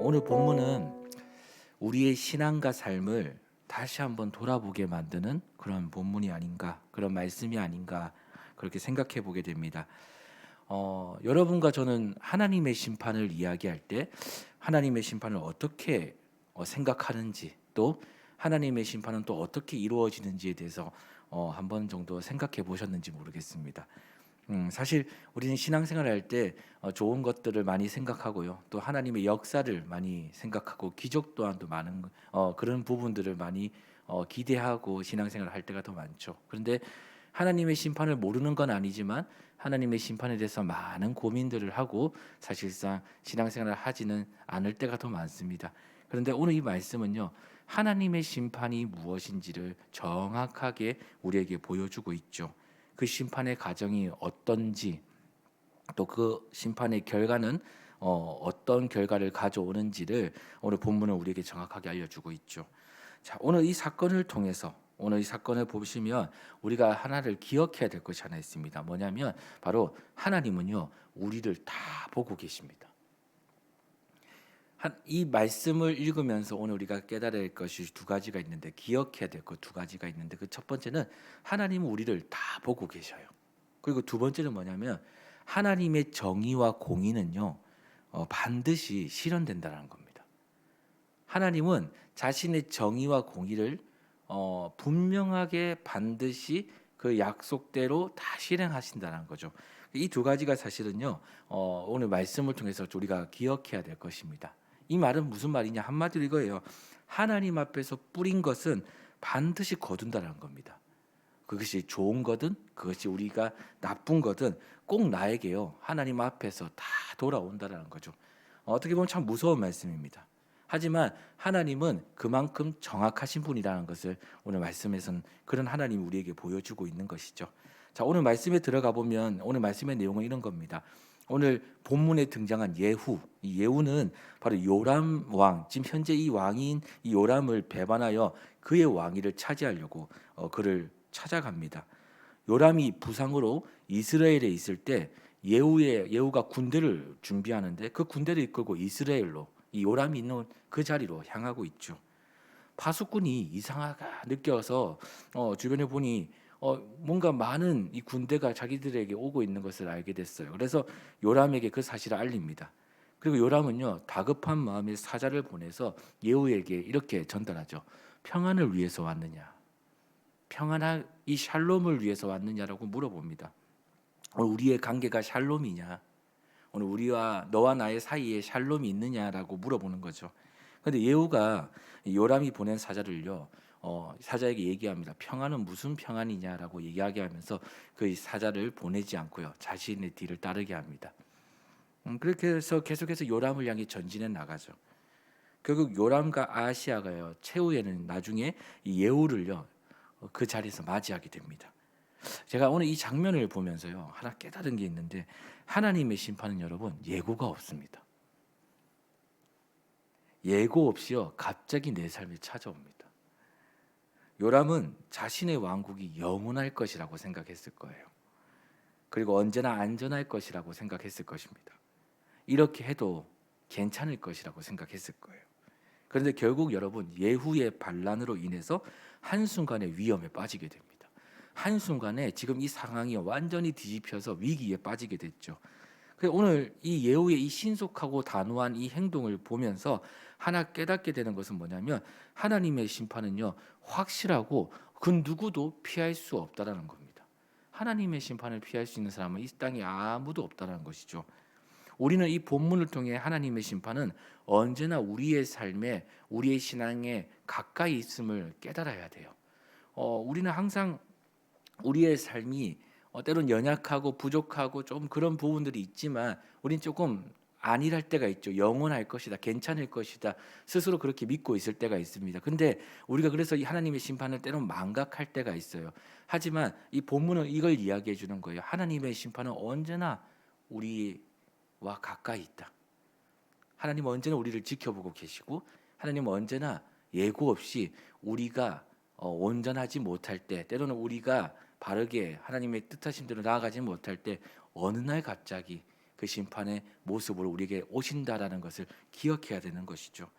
오늘 본문은 우리의 신앙과 삶을 다시 한번 돌아보게 만드는 그런 본문이 아닌가, 그런 말씀이 아닌가 그렇게 생각해 보게 됩니다. 여러분과 저는 하나님의 심판을 이야기할 때 하나님의 심판을 어떻게 생각하는지, 또 하나님의 심판은 또 어떻게 이루어지는지에 대해서 한 번 정도 생각해 보셨는지 모르겠습니다. 사실 우리는 신앙생활을 할 때 좋은 것들을 많이 생각하고요. 또 하나님의 역사를 많이 생각하고 기적 또한 또 많은 그런 부분들을 많이 기대하고 신앙생활을 할 때가 더 많죠. 그런데 하나님의 심판을 모르는 건 아니지만 하나님의 심판에 대해서 많은 고민들을 하고 사실상 신앙생활을 하지는 않을 때가 더 많습니다. 그런데 오늘 이 말씀은요. 하나님의 심판이 무엇인지를 정확하게 우리에게 보여주고 있죠. 그 심판의 과정이 어떤지, 또 그 심판의 결과는 어떤 결과를 가져오는지를 오늘 본문은 우리에게 정확하게 알려주고 있죠. 자, 오늘 이 사건을 보시면 우리가 하나를 기억해야 될 것이 하나 있습니다. 뭐냐면 바로 하나님은요 우리를 다 보고 계십니다. 이 말씀을 읽으면서 오늘 우리가 깨달아야 할 것이 두 가지가 있는데, 기억해야 될 것 두 가지가 있는데, 그 첫 번째는 하나님은 우리를 다 보고 계셔요. 그리고 두 번째는 뭐냐면 하나님의 정의와 공의는요 반드시 실현된다는 겁니다. 하나님은 자신의 정의와 공의를 분명하게 반드시 그 약속대로 다 실행하신다는 거죠. 이 두 가지가 사실은요 오늘 말씀을 통해서 우리가 기억해야 될 것입니다. 이 말은 무슨 말이냐, 한마디로 이거예요. 하나님 앞에서 뿌린 것은 반드시 거둔다는 겁니다. 그것이 좋은 거든 그것이 우리가 나쁜 거든 꼭 나에게요 하나님 앞에서 다 돌아온다는 거죠. 어떻게 보면 참 무서운 말씀입니다. 하지만 하나님은 그만큼 정확하신 분이라는 것을 오늘 말씀에서는 그런 하나님이 우리에게 보여주고 있는 것이죠. 자, 오늘 말씀에 들어가 보면 오늘 말씀의 내용은 이런 겁니다. 오늘 본문에 등장한 예후, 이 예후는 바로 요람 왕, 지금 현재 이 왕인 이 요람을 배반하여 그의 왕위를 차지하려고 그를 찾아갑니다. 요람이 부상으로 이스라엘에 있을 때 예후가 군대를 준비하는데 그 군대를 이끌고 이스라엘로 이 요람이 있는 그 자리로 향하고 있죠. 파수꾼이 이상하다 느껴서 주변에 보니 뭔가 많은 이 군대가 자기들에게 오고 있는 것을 알게 됐어요. 그래서 요람에게 그 사실을 알립니다. 그리고 요람은요 다급한 마음에 사자를 보내서 예후에게 이렇게 전달하죠. 평안을 위해서 왔느냐, 평안한 이 샬롬을 위해서 왔느냐라고 물어봅니다. 오늘 우리의 관계가 샬롬이냐, 오늘 우리와 너와 나의 사이에 샬롬이 있느냐라고 물어보는 거죠. 그런데 예후가 요람이 보낸 사자를요 사자에게 얘기합니다. 평안은 무슨 평안이냐라고 이야기하면서 그 사자를 보내지 않고요 자신의 뒤를 따르게 합니다. 그렇게 해서 계속해서 요람을 향해 전진해 나가죠. 결국 요람과 아하시아가요 최후에는 나중에 이 예후를요 그 자리에서 맞이하게 됩니다. 제가 오늘 이 장면을 보면서요 하나 깨달은 게 있는데, 하나님의 심판은 여러분 예고가 없습니다. 예고 없이요 갑자기 내 삶에 찾아옵니다. 요람은 자신의 왕국이 영원할 것이라고 생각했을 거예요. 그리고 언제나 안전할 것이라고 생각했을 것입니다. 이렇게 해도 괜찮을 것이라고 생각했을 거예요. 그런데 결국 여러분 예후의 반란으로 인해서 한순간에 위험에 빠지게 됩니다. 한순간에 지금 이 상황이 완전히 뒤집혀서 위기에 빠지게 됐죠. 그래서 오늘 이 예후의 이 신속하고 단호한 이 행동을 보면서 하나 깨닫게 되는 것은 뭐냐면 하나님의 심판은요 확실하고 그 누구도 피할 수 없다라는 겁니다. 하나님의 심판을 피할 수 있는 사람은 이 땅에 아무도 없다라는 것이죠. 우리는 이 본문을 통해 하나님의 심판은 언제나 우리의 삶에, 우리의 신앙에 가까이 있음을 깨달아야 돼요. 우리는 항상 우리의 삶이 때론 연약하고 부족하고 좀 그런 부분들이 있지만 우린 조금 안일할 때가 있죠. 영원할 것이다, 괜찮을 것이다, 스스로 그렇게 믿고 있을 때가 있습니다. 근데 우리가 그래서 이 하나님의 심판을 때론 망각할 때가 있어요. 하지만 이 본문은 이걸 이야기해 주는 거예요. 하나님의 심판은 언제나 우리와 가까이 있다. 하나님은 언제나 우리를 지켜보고 계시고, 하나님은 언제나 예고 없이 우리가 온전하지 못할 때, 때로는 우리가 바르게 하나님의 뜻하신 대로 나아가지 못할 때 어느 날 갑자기 그 심판의 모습으로 우리에게 오신다라는 것을 기억해야 되는 것이죠.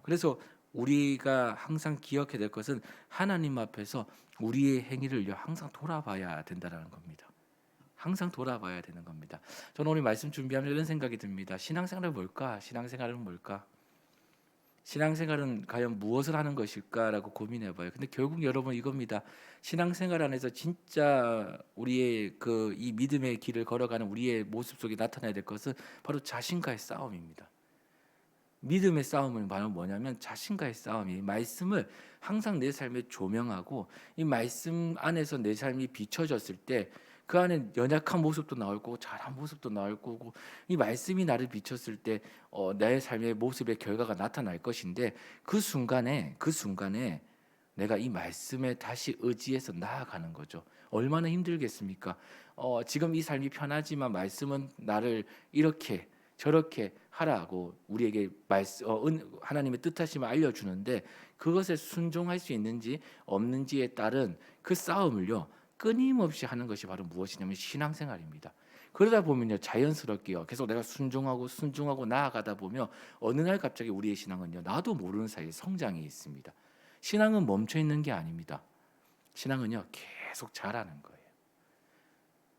그래서 우리가 항상 기억해야 될 것은 하나님 앞에서 우리의 행위를요 항상 돌아봐야 된다라는 겁니다. 항상 돌아봐야 되는 겁니다. 저는 오늘 말씀 준비하면서 이런 생각이 듭니다. 신앙생활은 뭘까? 신앙생활은 뭘까? 신앙생활은 과연 무엇을 하는 것일까라고 고민해봐요. 근데 결국 여러분 이겁니다. 신앙생활 안에서 진짜 우리의 그 이 믿음의 길을 걸어가는 우리의 모습 속에 나타나야 될 것은 바로 자신과의 싸움입니다. 믿음의 싸움은 바로 뭐냐면 자신과의 싸움이 말씀을 항상 내 삶에 조명하고 이 말씀 안에서 내 삶이 비춰졌을 때 그 안에 연약한 모습도 나올 거고 잘한 모습도 나올 거고 이 말씀이 나를 비췄을 때 내 삶의 모습의 결과가 나타날 것인데 그 순간에 내가 이 말씀에 다시 의지해서 나아가는 거죠. 얼마나 힘들겠습니까? 지금 이 삶이 편하지만 말씀은 나를 이렇게 저렇게 하라고 우리에게 하나님의 뜻하심을 알려주는데 그것에 순종할 수 있는지 없는지에 따른 그 싸움을요 끊임없이 하는 것이 바로 무엇이냐면 신앙생활입니다. 그러다 보면요 자연스럽게요 계속 내가 순종하고 나아가다 보면 어느 날 갑자기 우리의 신앙은요 나도 모르는 사이에 성장이 있습니다. 신앙은 멈춰 있는 게 아닙니다. 신앙은요 계속 자라는 거예요.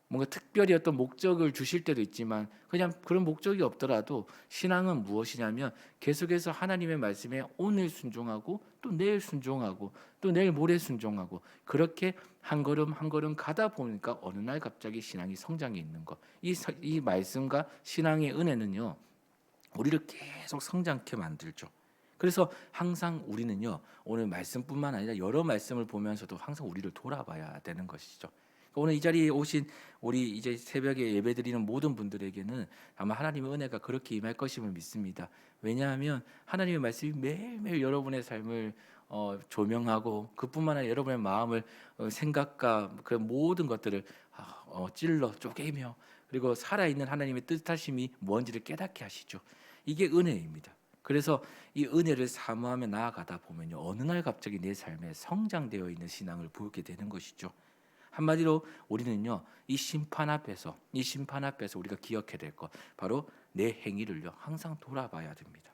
뭔가 특별히 어떤 목적을 주실 때도 있지만 그냥 그런 목적이 없더라도 신앙은 무엇이냐면 계속해서 하나님의 말씀에 오늘 순종하고 또 내일 순종하고 또 내일 모레 순종하고 그렇게 한 걸음 한 걸음 가다 보니까 어느 날 갑자기 신앙이 성장해 있는 것. 이 말씀과 신앙의 은혜는요 우리를 계속 성장케 만들죠. 그래서 항상 우리는요 오늘 말씀뿐만 아니라 여러 말씀을 보면서도 항상 우리를 돌아봐야 되는 것이죠. 오늘 이 자리에 오신 우리 이제 새벽에 예배드리는 모든 분들에게는 아마 하나님의 은혜가 그렇게 임할 것임을 믿습니다. 왜냐하면 하나님의 말씀이 매일매일 여러분의 삶을 조명하고 그뿐만 아니라 여러분의 마음을 생각과 그 모든 것들을 찔러 쪼개며 그리고 살아있는 하나님의 뜻하심이 뭔지를 깨닫게 하시죠. 이게 은혜입니다. 그래서 이 은혜를 사모하며 나아가다 보면요 어느 날 갑자기 내 삶에 성장되어 있는 신앙을 보게 되는 것이죠. 한마디로 우리는요 이 심판 앞에서 우리가 기억해야 될 것 바로 내 행위를요 항상 돌아봐야 됩니다.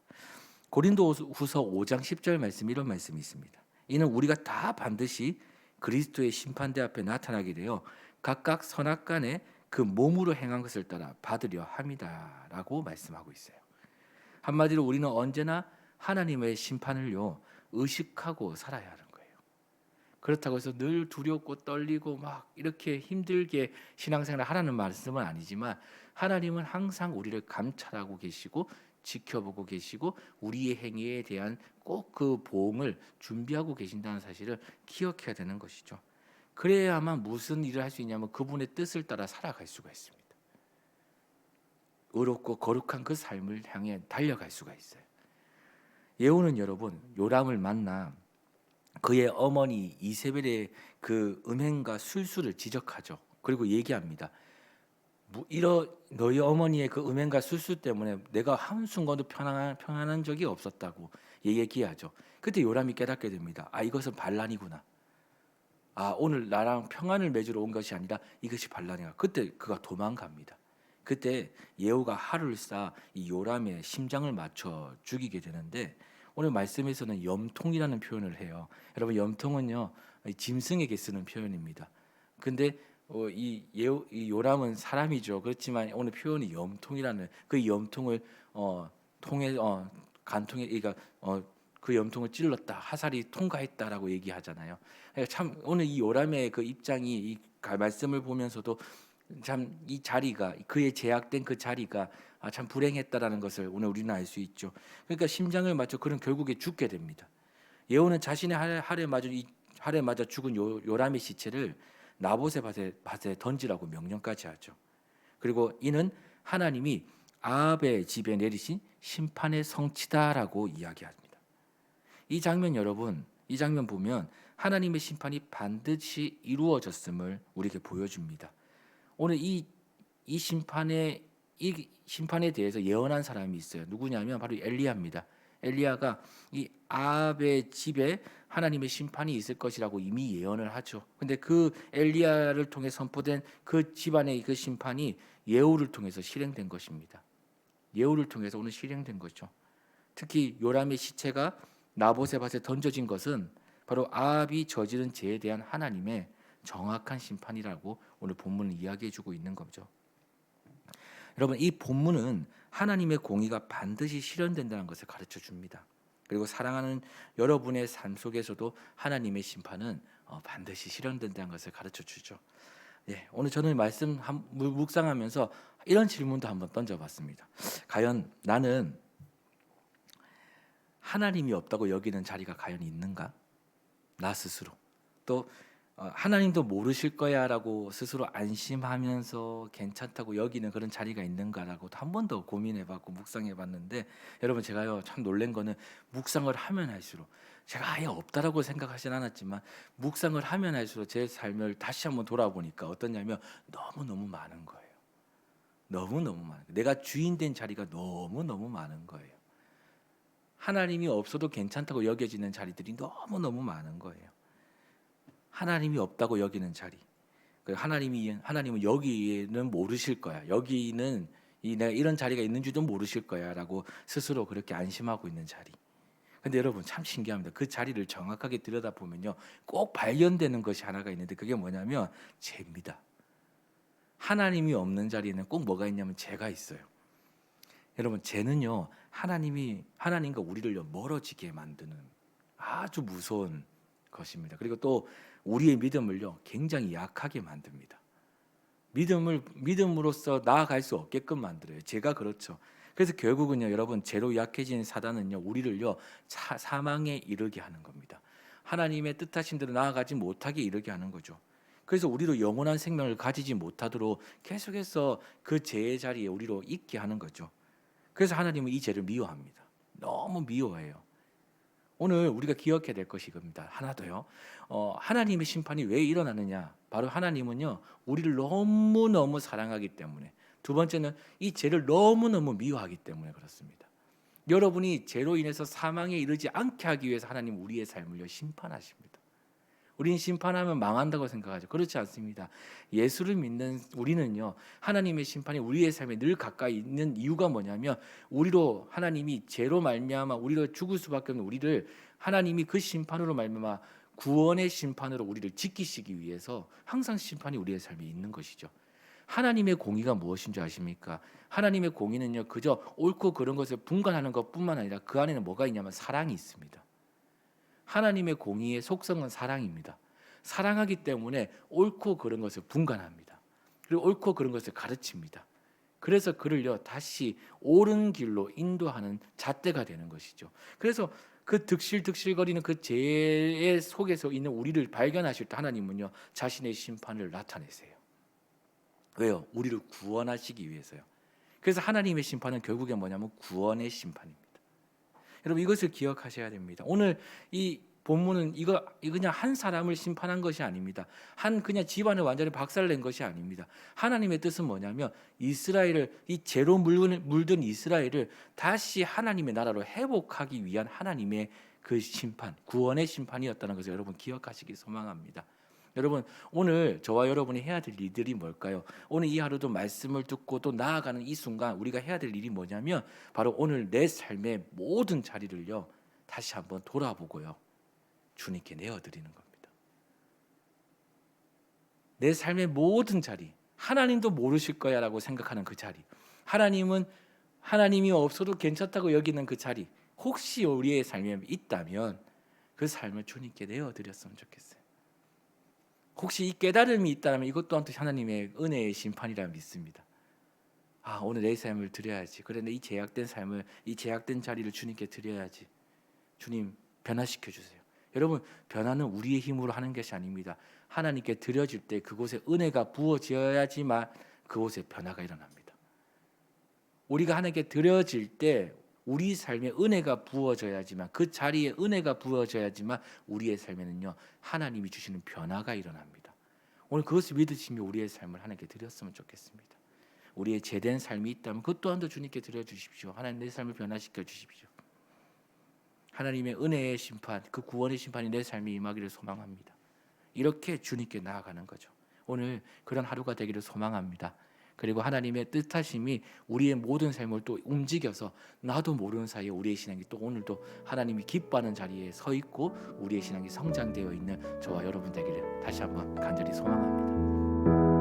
고린도후서 5장 10절 말씀 이런 말씀이 있습니다. 이는 우리가 다 반드시 그리스도의 심판대 앞에 나타나게 되어 각각 선악간에 그 몸으로 행한 것을 따라 받으려 함이다라고 말씀하고 있어요. 한마디로 우리는 언제나 하나님의 심판을요 의식하고 살아야 하는 거예요. 그렇다고 해서 늘 두렵고 떨리고 막 이렇게 힘들게 신앙생활을 하라는 말씀은 아니지만 하나님은 항상 우리를 감찰하고 계시고 지켜보고 계시고 우리의 행위에 대한 꼭 그 보응을 준비하고 계신다는 사실을 기억해야 되는 것이죠. 그래야만 무슨 일을 할 수 있냐면 그분의 뜻을 따라 살아갈 수가 있습니다. 의롭고 거룩한 그 삶을 향해 달려갈 수가 있어요. 예후는 여러분 요람을 만나 그의 어머니 이세벨의 그 음행과 술수를 지적하죠. 그리고 얘기합니다. 너희 어머니의 그 음행과 술수 때문에 내가 한순간도 평안한 적이 없었다고 얘기하죠. 그때 요람이 깨닫게 됩니다. 이것은 반란이구나. 오늘 나랑 평안을 맺으러 온 것이 아니라 이것이 반란이야. 그때 그가 도망갑니다. 그때 예후가 활을 쏴 이 요람의 심장을 맞춰 죽이게 되는데 오늘 말씀에서는 염통이라는 표현을 해요. 여러분 염통은요 짐승에게 쓰는 표현입니다. 근데 이 요람은 사람이죠. 그렇지만 오늘 표현이 염통이라는 그 염통을 통해 간통에 그러니까 그 염통을 찔렀다 화살이 통과했다라고 얘기하잖아요. 그러니까 참 오늘 이 요람의 그 입장이 이 말씀을 보면서도 참 이 자리가 그의 제약된 그 자리가 참 불행했다라는 것을 오늘 우리는 알 수 있죠. 그러니까 심장을 맞춰 그는 결국에 죽게 됩니다. 예후는 자신의 활에 맞아 죽은 요람의 시체를 나봇의 밭에 던지라고 명령까지 하죠. 그리고 이는 하나님이 아합의 집에 내리신 심판의 성취다라고 이야기합니다. 이 장면 보면 하나님의 심판이 반드시 이루어졌음을 우리에게 보여줍니다. 오늘 이 심판에 대해서 예언한 사람이 있어요. 누구냐면 바로 엘리야입니다. 엘리야가 이 아합의 집에 하나님의 심판이 있을 것이라고 이미 예언을 하죠. 근데 그 엘리야를 통해 선포된 그 집안의 그 심판이 예후를 통해서 실행된 것입니다. 예후를 통해서 오늘 실행된 거죠. 특히 요람의 시체가 나봇의 밭에 던져진 것은 바로 아합이 저지른 죄에 대한 하나님의 정확한 심판이라고 오늘 본문은 이야기해 주고 있는 거죠. 여러분, 이 본문은 하나님의 공의가 반드시 실현된다는 것을 가르쳐 줍니다. 그리고 사랑하는 여러분의 삶 속에서도 하나님의 심판은 반드시 실현된다는 것을 가르쳐 주죠. 예, 오늘 저는 말씀 묵상하면서 이런 질문도 한번 던져봤습니다. 과연 나는 하나님이 없다고 여기는 자리가 과연 있는가? 나 스스로. 또 하나님도 모르실 거야라고 스스로 안심하면서 괜찮다고 여기는 그런 자리가 있는가라고 한 번 더 고민해봤고 묵상해봤는데, 여러분 제가요 참 놀란 거는 묵상을 하면 할수록, 제가 아예 없다라고 생각하진 않았지만 묵상을 하면 할수록 제 삶을 다시 한번 돌아보니까 어떠냐면 너무너무 많은 거예요. 너무너무 많은 거예요. 내가 주인 된 자리가 너무너무 많은 거예요. 하나님이 없어도 괜찮다고 여겨지는 자리들이 너무너무 많은 거예요. 하나님이 없다고 여기는 자리. 하나님은 여기는 모르실 거야. 여기는 내가 이런 자리가 있는 줄도 모르실 거야라고 스스로 그렇게 안심하고 있는 자리. 근데 여러분 참 신기합니다. 그 자리를 정확하게 들여다보면요, 꼭 발견되는 것이 하나가 있는데 그게 뭐냐면 죄입니다. 하나님이 없는 자리에는 꼭 뭐가 있냐면 죄가 있어요. 여러분, 죄는요 하나님과 우리를 멀어지게 만드는 아주 무서운 것입니다. 그리고 또 우리의 믿음을요 굉장히 약하게 만듭니다. 믿음으로써 나아갈 수 없게끔 만들어요. 죄가 그렇죠. 그래서 결국은요 여러분, 죄로 약해진 사단은요 우리를요 사망에 이르게 하는 겁니다. 하나님의 뜻하신 대로 나아가지 못하게 이르게 하는 거죠. 그래서 우리로 영원한 생명을 가지지 못하도록 계속해서 그 죄의 자리에 우리로 있게 하는 거죠. 그래서 하나님은 이 죄를 미워합니다. 너무 미워해요. 오늘 우리가 기억해야 될 것이 이겁니다. 하나 더요. 하나님의 심판이 왜 일어나느냐? 바로 하나님은요 우리를 너무너무 사랑하기 때문에, 두 번째는 이 죄를 너무너무 미워하기 때문에 그렇습니다. 여러분이 죄로 인해서 사망에 이르지 않게 하기 위해서 하나님 우리의 삶을요 심판하십니다. 우리는 심판하면 망한다고 생각하죠. 그렇지 않습니다. 예수를 믿는 우리는요 하나님의 심판이 우리의 삶에 늘 가까이 있는 이유가 뭐냐면, 우리로 하나님이 죄로 말미암아 우리로 죽을 수밖에 없는 우리를 하나님이 그 심판으로 말미암아 구원의 심판으로 우리를 지키시기 위해서 항상 심판이 우리의 삶에 있는 것이죠. 하나님의 공의가 무엇인 줄 아십니까? 하나님의 공의는요 그저 옳고 그른 것을 분간하는 것뿐만 아니라 그 안에는 뭐가 있냐면 사랑이 있습니다. 하나님의 공의의 속성은 사랑입니다. 사랑하기 때문에 옳고 그른 것을 분간합니다. 그리고 옳고 그른 것을 가르칩니다. 그래서 그를요 다시 옳은 길로 인도하는 잣대가 되는 것이죠. 그래서 그 득실득실거리는 그 죄의 속에서 있는 우리를 발견하실 때 하나님은요 자신의 심판을 나타내세요. 왜요? 우리를 구원하시기 위해서요. 그래서 하나님의 심판은 결국에 뭐냐면 구원의 심판입니다. 여러분 이것을 기억하셔야 됩니다. 오늘 이 본문은 이거 그냥 한 사람을 심판한 것이 아닙니다. 그냥 집안을 완전히 박살낸 것이 아닙니다. 하나님의 뜻은 뭐냐면 이스라엘을, 이 죄로 물든 이스라엘을 다시 하나님의 나라로 회복하기 위한 하나님의 그 심판, 구원의 심판이었다는 것을 여러분 기억하시기 소망합니다. 여러분 오늘 저와 여러분이 해야 될 일들이 뭘까요? 오늘 이 하루도 말씀을 듣고 또 나아가는 이 순간 우리가 해야 될 일이 뭐냐면 바로 오늘 내 삶의 모든 자리를요 다시 한번 돌아보고요 주님께 내어드리는 겁니다. 내 삶의 모든 자리, 하나님도 모르실 거야 라고 생각하는 그 자리, 하나님이 없어도 괜찮다고 여기는 그 자리, 혹시 우리의 삶에 있다면 그 삶을 주님께 내어드렸으면 좋겠어요. 혹시 이 깨달음이 있다면 이것 또한 하나님의 은혜의 심판이라 믿습니다. 오늘 내 삶을 드려야지. 그런데 이 제약된 삶을, 이 제약된 자리를 주님께 드려야지. 주님 변화시켜 주세요. 여러분 변화는 우리의 힘으로 하는 것이 아닙니다. 하나님께 드려질 때 그곳에 은혜가 부어져야지만 그곳에 변화가 일어납니다. 우리가 하나님께 드려질 때 우리 삶에 은혜가 부어져야지만, 그 자리에 은혜가 부어져야지만 우리의 삶에는요 하나님이 주시는 변화가 일어납니다. 오늘 그것을 믿으시며 우리의 삶을 하나님께 드렸으면 좋겠습니다. 우리의 제된 삶이 있다면 그것 또한도 주님께 드려주십시오. 하나님 내 삶을 변화시켜 주십시오. 하나님의 은혜의 심판, 그 구원의 심판이 내 삶에 임하기를 소망합니다. 이렇게 주님께 나아가는 거죠. 오늘 그런 하루가 되기를 소망합니다. 그리고 하나님의 뜻하심이 우리의 모든 삶을 또 움직여서 나도 모르는 사이에 우리의 신앙이 또 오늘도 하나님이 기뻐하는 자리에 서 있고 우리의 신앙이 성장되어 있는 저와 여러분 되기를 다시 한번 간절히 소망합니다.